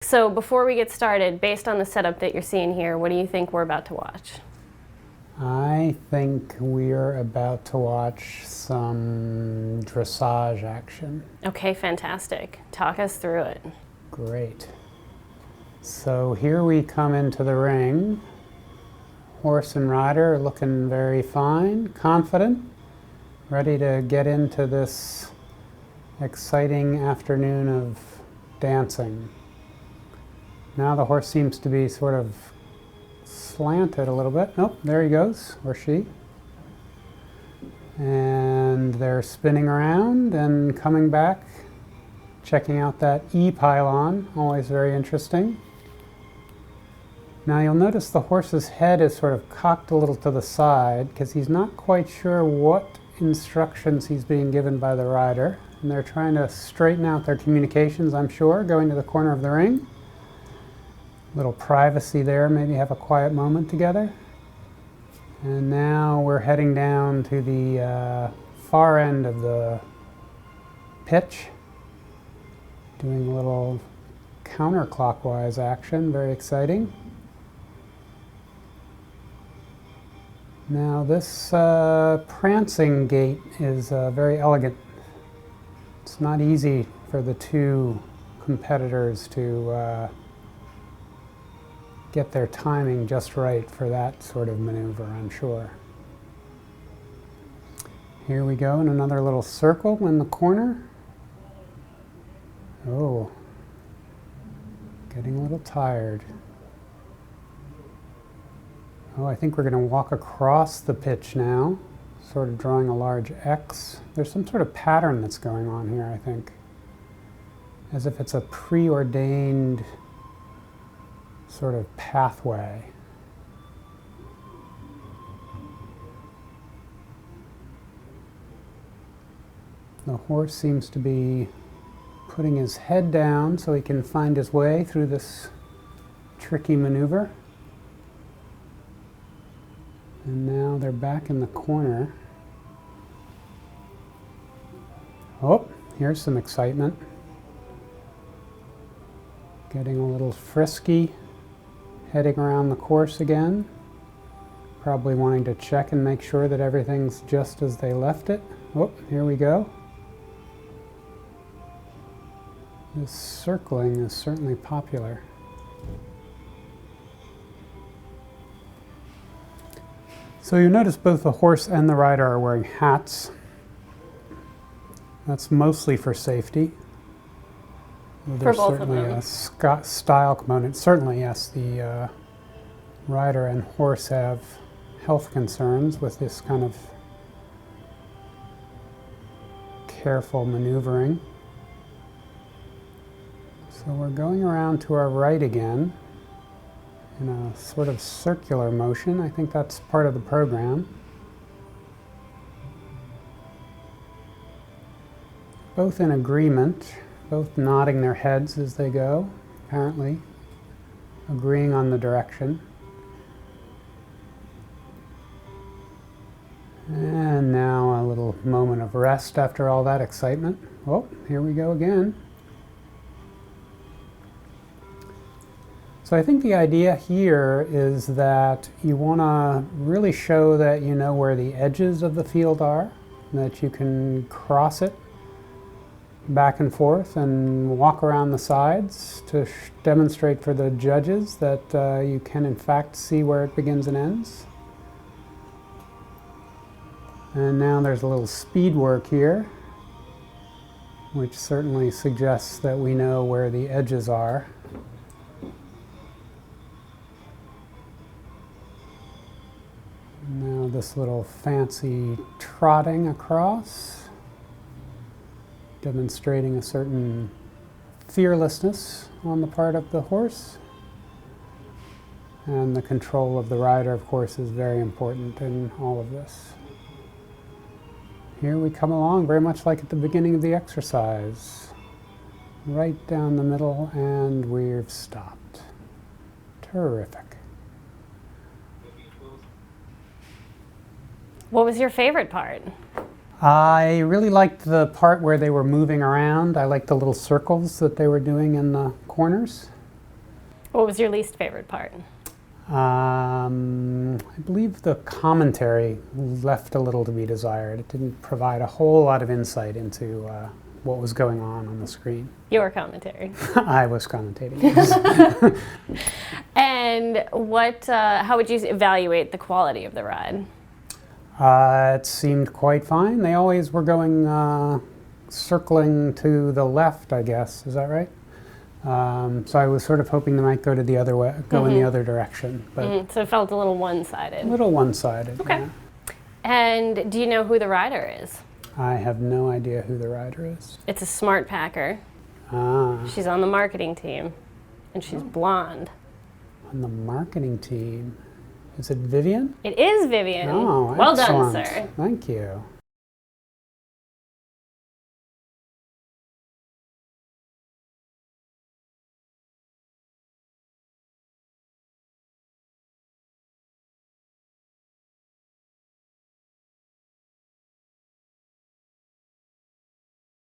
So before we get started, based on the setup that you're seeing here, what do you think we're about to watch? I think we're about to watch some dressage action. Okay, fantastic. Talk us through it. Great. So here we come into the ring. Horse and rider are looking very fine, confident, ready to get into this exciting afternoon of dancing. Now the horse seems to be sort of slanted a little bit. Oh, there he goes, or she. And they're spinning around and coming back, checking out that E-pylon, always very interesting. Now you'll notice the horse's head is sort of cocked a little to the side because he's not quite sure what instructions he's being given by the rider. And they're trying to straighten out their communications, I'm sure, going to the corner of the ring. Little privacy there, maybe have a quiet moment together. And now we're heading down to the far end of the pitch, doing a little counterclockwise action, very exciting. Now this prancing gait is very elegant. It's not easy for the two competitors to get their timing just right for that sort of maneuver, I'm sure. Here we go in another little circle in the corner. Oh, getting a little tired. Oh, I think we're going to walk across the pitch now, sort of drawing a large X. There's some sort of pattern that's going on here, I think, as if it's a preordained sort of pathway. The horse seems to be putting his head down so he can find his way through this tricky maneuver. And now they're back in the corner. Oh, here's some excitement. Getting a little frisky, heading around the course again. Probably wanting to check and make sure that everything's just as they left it. Oh, here we go. This circling is certainly popular. So you notice both the horse and the rider are wearing hats. That's mostly for safety. For There's both of certainly them. a style component. Certainly, yes, the rider and horse have health concerns with this kind of careful maneuvering. So we're going around to our right again in a sort of circular motion. I think that's part of the program. Both in agreement, both nodding their heads as they go, apparently agreeing on the direction. And now a little moment of rest after all that excitement. Oh, here we go again. So I think the idea here is that you want to really show that you know where the edges of the field are, that you can cross it back and forth and walk around the sides to demonstrate for the judges that you can in fact see where it begins and ends. And now there's a little speed work here, which certainly suggests that we know where the edges are. Now this little fancy trotting across, demonstrating a certain fearlessness on the part of the horse. And the control of the rider, of course, is very important in all of this. Here we come along very much like at the beginning of the exercise. Right down the middle, and we've stopped. Terrific. What was your favorite part? I really liked the part where they were moving around. I liked the little circles that they were doing in the corners. What was your least favorite part? I believe the commentary left a little to be desired. It didn't provide a whole lot of insight into what was going on the screen. Your commentary. I was commentating. Yes. And how would you evaluate the quality of the ride? It seemed quite fine. They always were going circling to the left, I guess. Is that right? So I was sort of hoping they might go to the other way, go in the other direction, but So it felt a little one-sided. a little one-sided. Okay. Yeah. And do you know who the rider is? I have no idea who the rider is. It's a SmartPaker. Ah, She's on the marketing team, and she's blonde. on the marketing team. Is it Vivian? It is Vivian. Oh, well done, excellent. sir. Thank you.